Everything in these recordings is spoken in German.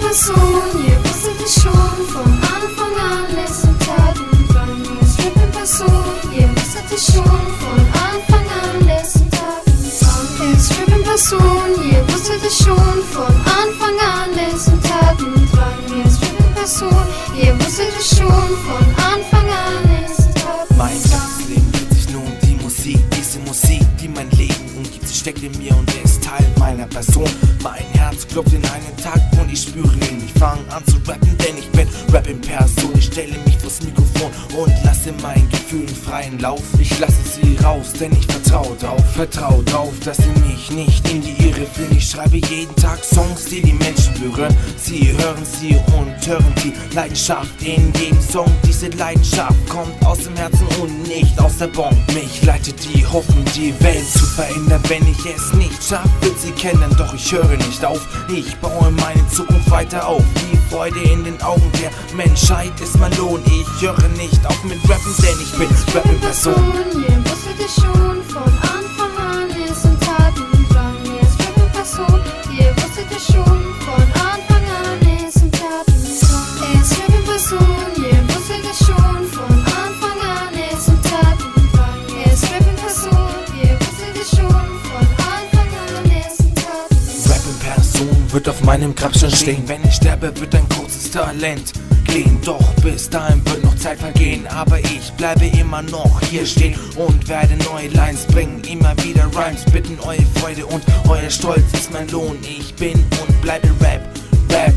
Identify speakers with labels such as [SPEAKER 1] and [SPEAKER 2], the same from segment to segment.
[SPEAKER 1] Person, ihr wusstet es schon von Anfang an, letzten Tagen bei mir ist Rap in Person, ihr wusstet es schon von Anfang an, letzten Tagen bei mir ist Rap in Person, ihr wusstet es schon von Anfang an, letzten Tagen bei mir ist Rap in Person, ihr wusstet es schon von Anfang an, letzten Tagen.
[SPEAKER 2] Mein ganzes Leben dreht sich nur um die Musik, diese Musik, die mein Leben umgibt. Sie steckt in mir und ist Teil meiner Person. Mein Herz klopft in einen Takt und ich spüre ihn. Ich fange an zu rappen, denn ich bin Rap in Person. Ich stelle mich vors Mikrofon und lasse meinen Gefühlen freien Lauf. Ich lasse sie raus, denn ich vertraue drauf, dass sie mich nicht in die Irre führen. Ich schreibe jeden Tag Songs, die die Menschen berühren. Sie hören sie und hören die Leidenschaft in jedem Song. Diese Leidenschaft kommt aus dem Herzen und nicht aus der Bombe. Mich leitet die Hoffnung, die Welt zu verändern. Wenn ich es nicht schaffe, wird sie kennen, doch ich höre nicht auf. Ich baue meine Zukunft weiter auf. Die Freude in den Augen der Menschheit ist mein Lohn. Ich höre nicht auf mit Rappen, denn ich bin Rap in Person.
[SPEAKER 1] Ihr wusstet es schon von Anfang an, letzten Tagen bei mir ist Rap in Person, ihr wusstet es schon von Anfang an, letzten Tagen er ist Rap in Person, ihr wusstet es schon von Anfang an, letzten Tagen bei mir ist Rap in Person, ihr wusstet es schon von Anfang an, letzten Tagen.
[SPEAKER 2] Rap in Person wird auf meinem Grabstein stehen. Wenn ich sterbe, wird ein kurzes Talent glühen. Doch bis dahin wird noch Zeit vergehen. Aber ich bleibe immer noch hier stehen und werde neue Lines bringen. Immer wieder Rhymes bitten, eure Freude und euer Stolz ist mein Lohn. Ich bin und bleibe Rap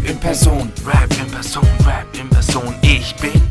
[SPEAKER 2] in Person. Rap in Person, Rap in Person. Ich bin